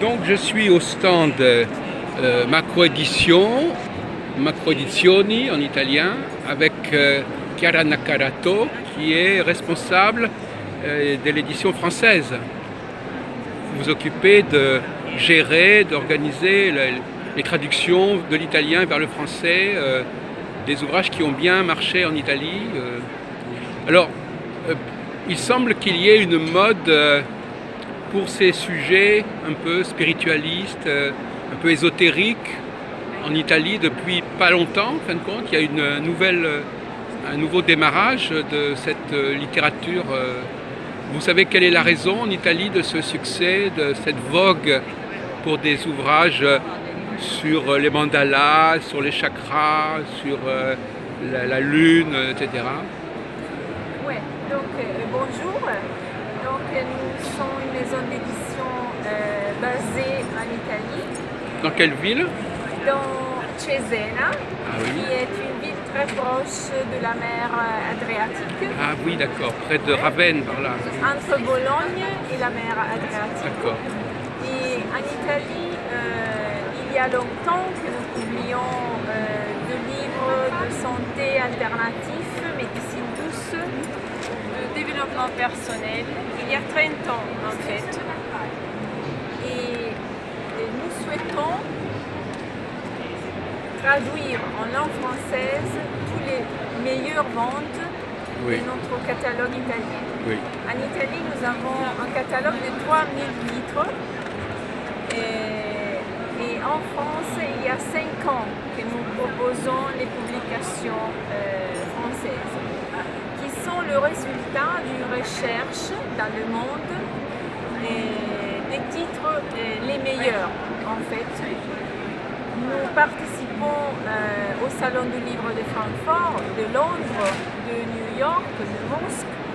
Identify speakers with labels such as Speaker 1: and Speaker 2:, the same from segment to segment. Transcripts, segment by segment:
Speaker 1: Donc je suis au stand Macroedizioni en italien avec Chiara Naccarato qui est responsable de l'édition française. Vous vous occupez de gérer, d'organiser les traductions de l'italien vers le français, des ouvrages qui ont bien marché en Italie. Alors, il semble qu'il y ait une mode pour ces sujets un peu spiritualistes, un peu ésotériques en Italie depuis pas longtemps, en fin de compte. Il y a un nouveau démarrage de cette littérature. Vous savez quelle est la raison en Italie de ce succès, de cette vogue pour des ouvrages sur les mandalas, sur les chakras, sur la lune, etc.
Speaker 2: Oui, donc bonjour. Donc nous sommes une maison d'édition basée en Italie.
Speaker 1: Dans quelle ville?
Speaker 2: Dans Cesena,
Speaker 1: oui.
Speaker 2: Qui est une ville très proche de la mer Adriatique.
Speaker 1: Ah oui, d'accord, près de Ravenne, par là.
Speaker 2: Entre Bologne et la mer Adriatique.
Speaker 1: D'accord.
Speaker 2: Et en Italie, il y a longtemps que nous publions de livres de santé alternatifs, médecine douce, de développement personnel. Il y a 30 ans en fait. Et nous souhaitons traduire en langue française tous les meilleures ventes de notre catalogue italien.
Speaker 1: Oui.
Speaker 2: En Italie, nous avons un catalogue de 3000 titres. Et en France, il y a 5 ans que nous proposons les publications françaises, qui sont le résultat d'une recherche dans le monde des titres les meilleurs en fait. Nous participons au Salon du Livre de Francfort, de Londres, de New York, de Moscou,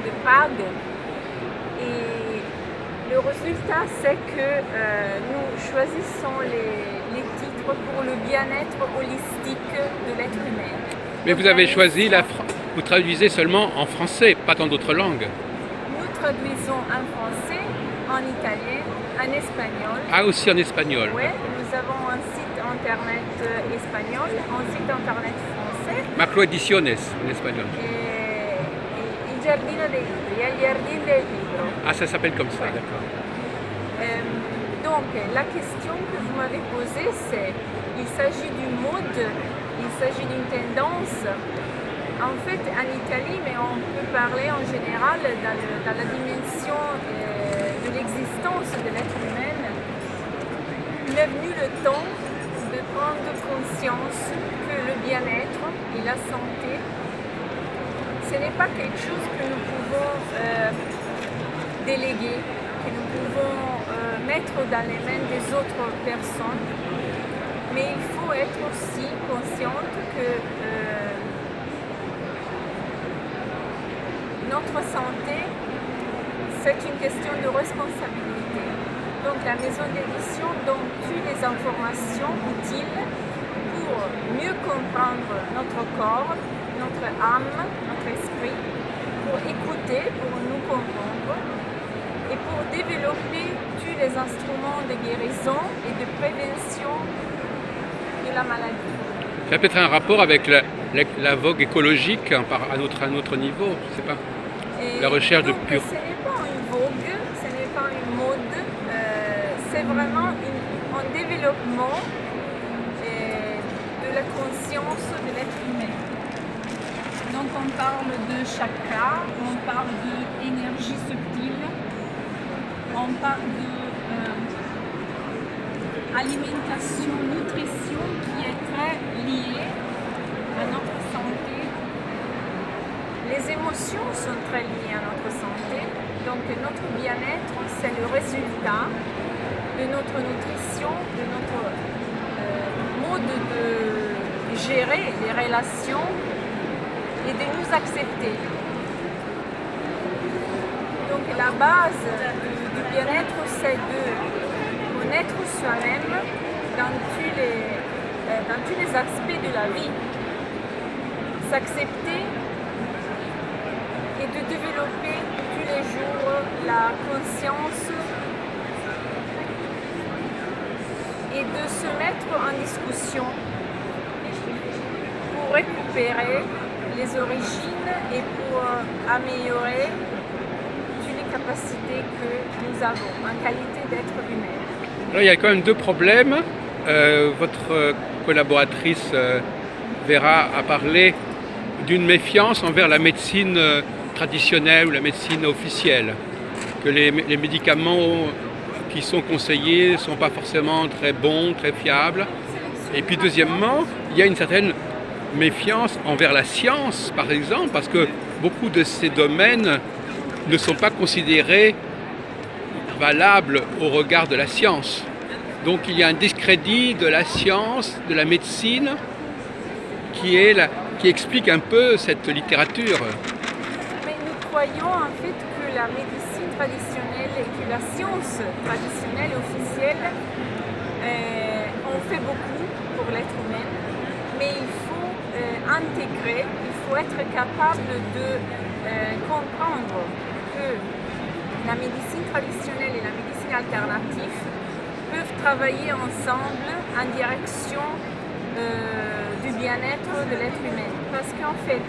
Speaker 2: de Prague. Et le résultat, c'est que nous choisissons les titres pour le bien-être holistique de l'être humain.
Speaker 1: Mais vous avez choisi vous traduisez seulement en français, pas dans d'autres langues.
Speaker 2: Nous traduisons en français, en italien, en espagnol.
Speaker 1: Ah, aussi en espagnol.
Speaker 2: Oui, nous avons un site internet espagnol, un site internet français.
Speaker 1: Macroediciones en espagnol.
Speaker 2: Il Giardino dei Libri, il Jardin del Libro.
Speaker 1: Ah, ça s'appelle comme ça, d'accord.
Speaker 2: Donc, la question que vous m'avez posée, c'est, il s'agit d'une mode, il s'agit d'une tendance. En fait, en Italie, mais on peut parler en général dans la dimension de l'existence de l'être humain, il est venu le temps de prendre conscience que le bien-être et la santé, ce n'est pas quelque chose que nous pouvons déléguer, que nous pouvons mettre dans les mains des autres personnes, mais il faut être aussi consciente que notre santé, c'est une question de responsabilité. Donc la maison d'édition donne toutes les informations utiles pour mieux comprendre notre corps, notre âme, notre esprit, pour écouter, pour nous comprendre et pour développer tous les instruments de guérison et de prévention de la maladie.
Speaker 1: Ça peut être un rapport avec la vogue écologique à un autre niveau, je ne sais pas. La recherche de pur.
Speaker 2: Ce n'est pas une vogue, ce n'est pas une mode, c'est vraiment un développement de la conscience de l'être humain. Donc on parle de chakra, on parle d'énergie subtile, on parle d'alimentation, nutrition qui est très liée à notre santé. Les émotions sont très liées à notre santé, donc notre bien-être, c'est le résultat de notre nutrition, de notre mode de gérer les relations et de nous accepter. Donc la base du bien-être, c'est de connaître soi-même dans tous les aspects de la vie, s'accepter et de développer tous les jours la conscience et de se mettre en discussion pour récupérer les origines et pour améliorer toutes les capacités que nous avons en qualité d'être humain.
Speaker 1: Alors, il y a quand même deux problèmes. Votre collaboratrice Vera a parlé d'une méfiance envers la médecine traditionnelle ou la médecine officielle, que les médicaments qui sont conseillés ne sont pas forcément très bons, très fiables. Et puis deuxièmement, il y a une certaine méfiance envers la science, par exemple, parce que beaucoup de ces domaines ne sont pas considérés valables au regard de la science. Donc il y a un discrédit de la science, de la médecine, qui explique un peu cette littérature.
Speaker 2: Mais nous croyons en fait que la médecine traditionnelle et que la science traditionnelle officielle ont fait beaucoup pour l'être humain, mais il faut intégrer, il faut être capable de comprendre que la médecine traditionnelle et la médecine alternative peuvent travailler ensemble en direction du bien-être de l'être humain. Parce qu'en fait,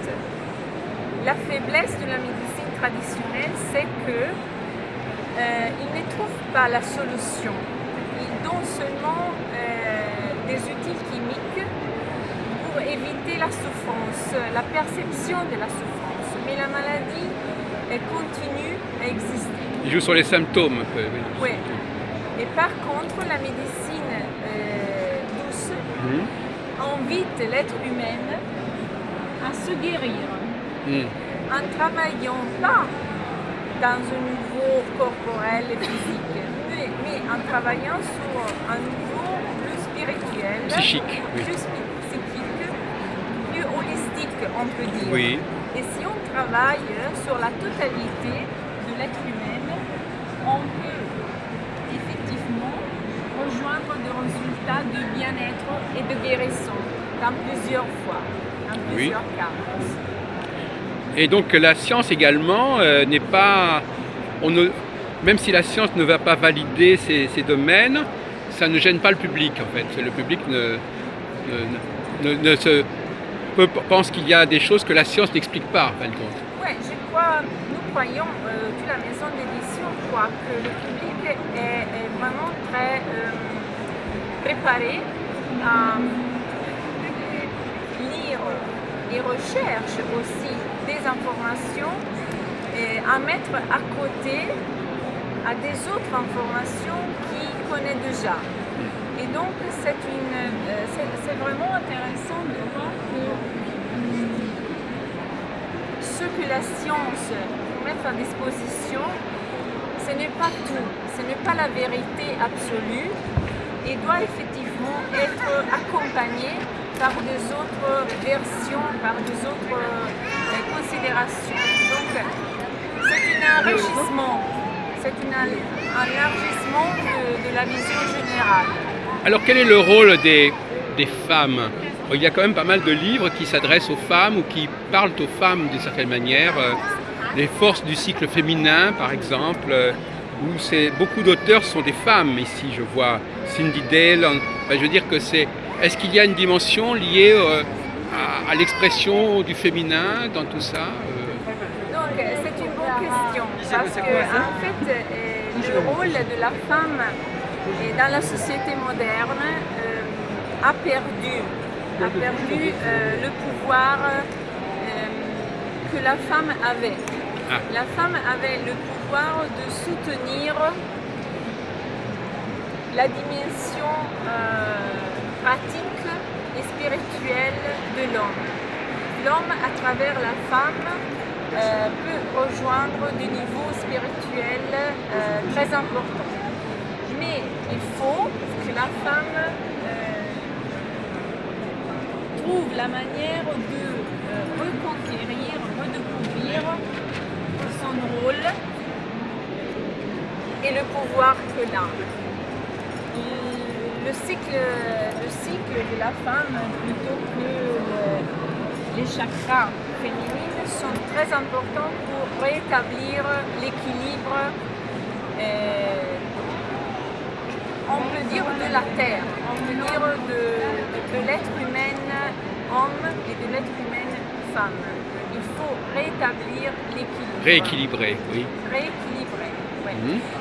Speaker 2: la faiblesse de la médecine traditionnelle, c'est qu'ils ne trouvent pas la solution. Ils donnent seulement des outils chimiques pour éviter la souffrance, la perception de la souffrance. Mais la maladie continue à exister.
Speaker 1: Il joue sur les symptômes un peu.
Speaker 2: Oui. Et par contre, la médecine douce invite l'être humain à se guérir en ne travaillant pas dans un niveau corporel et physique, mais en travaillant sur un niveau plus spirituel,
Speaker 1: Psychique, oui.
Speaker 2: plus psychique, plus holistique, on peut dire.
Speaker 1: Oui.
Speaker 2: Et si on travaille sur la totalité de l'être humain, on peut effectivement rejoindre des résultats de bien-être et de guérison dans plusieurs fois, dans plusieurs cas.
Speaker 1: Et donc la science également n'est pas... même si la science ne va pas valider ces domaines, ça ne gêne pas le public en fait. Le public pense qu'il y a des choses que la science n'explique pas, en fin de compte.
Speaker 2: Oui, nous croyons, toute la maison d'édition croit que le public est vraiment très préparé à lire et recherche aussi des informations et à mettre à côté à des autres informations qu'il connaît déjà. Et donc c'est vraiment intéressant de voir que ce que la science peut mettre à disposition, ce n'est pas tout, ce n'est pas la vérité absolue et doit effectivement être accompagné par des autres versions, par des autres considérations. Donc c'est un enrichissement, c'est un élargissement de la vision générale.
Speaker 1: Alors quel est le rôle des femmes? Il y a quand même pas mal de livres qui s'adressent aux femmes ou qui parlent aux femmes d'une certaine manière. Les forces du cycle féminin, par exemple, où beaucoup d'auteurs sont des femmes. Ici, je vois Cindy Dale. Je veux dire que est-ce qu'il y a une dimension liée à l'expression du féminin dans tout ça?
Speaker 2: Donc, c'est une bonne question. Parce que, en fait, le rôle de la femme dans la société moderne a perdu le pouvoir que la femme avait. Ah. La femme avait le pouvoir de soutenir la dimension pratique et spirituelle de l'homme. L'homme, à travers la femme, peut rejoindre des niveaux spirituels très importants. Mais il faut que la femme trouve la manière de reconquérir, redécouvrir son rôle et le pouvoir qu'elle a. Le cycle de la femme, plutôt que les chakras féminines, sont très importants pour rétablir l'équilibre on peut dire de la terre, on peut dire de l'être humain homme et de l'être humaine femme. Il faut rétablir l'équilibre.
Speaker 1: Rééquilibrer, oui.
Speaker 2: Rééquilibrer, oui.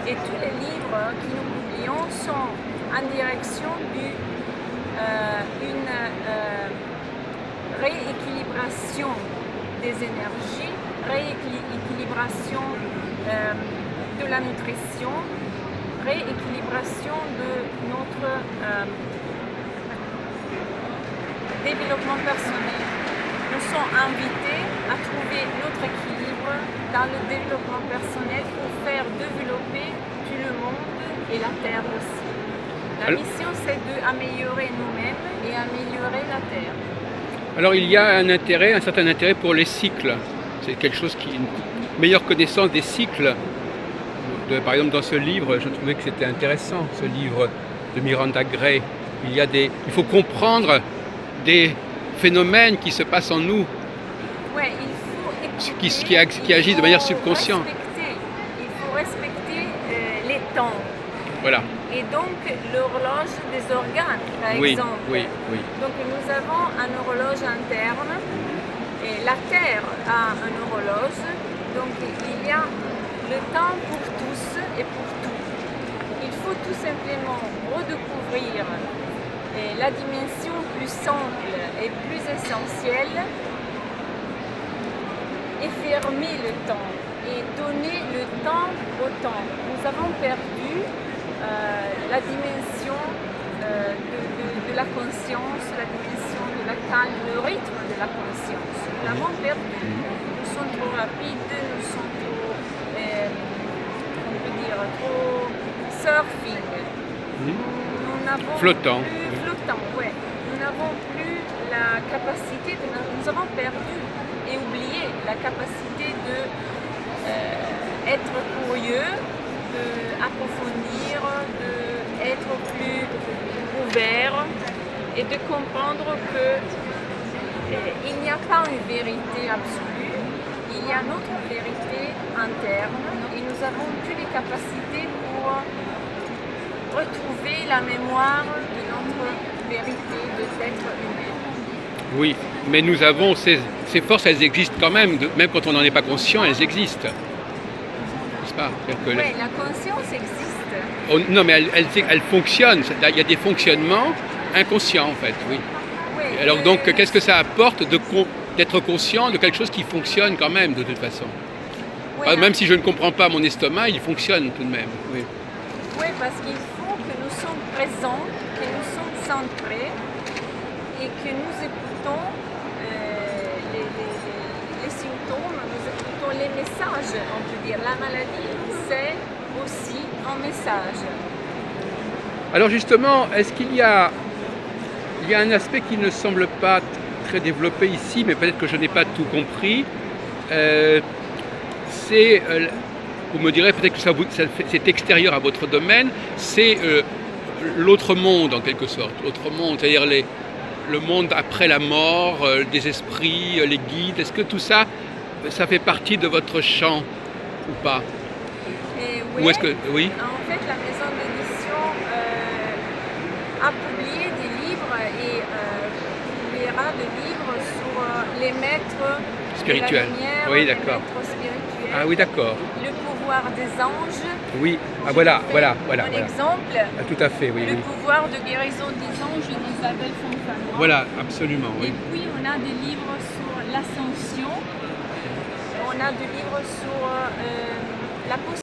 Speaker 2: Et tous les livres que nous publions sont en direction d'une rééquilibration des énergies, rééquilibration de la nutrition, rééquilibration de notre développement personnel. Nous sommes invités à trouver notre équilibre dans le développement personnel pour faire développer tout le monde et la Terre aussi. La mission, c'est d'améliorer nous-mêmes et améliorer la Terre.
Speaker 1: Alors il y a un certain intérêt pour les cycles. C'est quelque chose une meilleure connaissance des cycles. Par exemple, dans ce livre, je trouvais que c'était intéressant, ce livre de Miranda Gray. Il faut comprendre des phénomènes qui se passent en nous, qui agissent de manière subconsciente.
Speaker 2: Il faut respecter les temps.
Speaker 1: Voilà.
Speaker 2: Et donc l'horloge des organes, par exemple.
Speaker 1: Oui.
Speaker 2: Donc nous avons une horloge interne et la Terre a une horloge. Donc il y a le temps pour tous et pour tout. Il faut tout simplement redécouvrir la dimension plus simple et plus essentielle et fermer le temps et donner le temps au temps. Nous avons perdu la dimension de la conscience, la dimension de la calme, le rythme de la conscience. Nous l'avons perdu. Nous sommes trop rapides, nous sommes trop, on peut dire, trop surfing. Nous n'avons
Speaker 1: flottant.
Speaker 2: Ouais. Nous n'avons plus la capacité, nous avons perdu et oublié la capacité d'être curieux, d'approfondir, d'être plus ouvert et de comprendre qu'il n'y a pas une vérité absolue, il y a notre vérité interne et nous avons toutes les capacités pour retrouver la mémoire de notre vérité de l'être humain.
Speaker 1: Oui, mais nous avons ces forces, elles existent quand même, même quand on n'en est pas conscient, elles existent. N'est-ce pas?
Speaker 2: Oui, la conscience existe.
Speaker 1: Non, mais elle fonctionne. Il y a des fonctionnements inconscients, en fait, oui. Alors donc, qu'est-ce que ça apporte d'être conscient de quelque chose qui fonctionne quand même, de toute façon? Même si je ne comprends pas mon estomac, il fonctionne tout de même. Oui,
Speaker 2: parce qu'il faut que nous sommes présents, que nous sommes centrés et que nous écoutons les symptômes, nous écoutons les messages, on peut dire. La maladie, c'est aussi un message.
Speaker 1: Alors justement, est-ce qu'il y a un aspect qui ne semble pas très développé ici, mais peut-être que je n'ai pas tout compris. Vous me direz peut-être que c'est extérieur à votre domaine, c'est l'autre monde en quelque sorte. L'autre monde, c'est-à-dire le monde après la mort, des esprits, les guides. Est-ce que tout ça, ça fait partie de votre champ ou pas?
Speaker 2: Oui.
Speaker 1: Ou est-ce que, oui.
Speaker 2: En fait, la maison d'édition a publié des livres et publiera des livres sur les maîtres
Speaker 1: spirituels.
Speaker 2: De la lumière,
Speaker 1: oui,
Speaker 2: les
Speaker 1: d'accord.
Speaker 2: maîtres spirituels.
Speaker 1: Ah oui, d'accord.
Speaker 2: Le pouvoir des anges.
Speaker 1: Oui, voilà.
Speaker 2: Exemple.
Speaker 1: Ah, tout à fait, oui.
Speaker 2: Le pouvoir de guérison des anges d'Isabelle Fontanoy.
Speaker 1: Voilà, absolument, oui.
Speaker 2: Et puis, on a des livres sur l'ascension. On a des livres sur la possibilité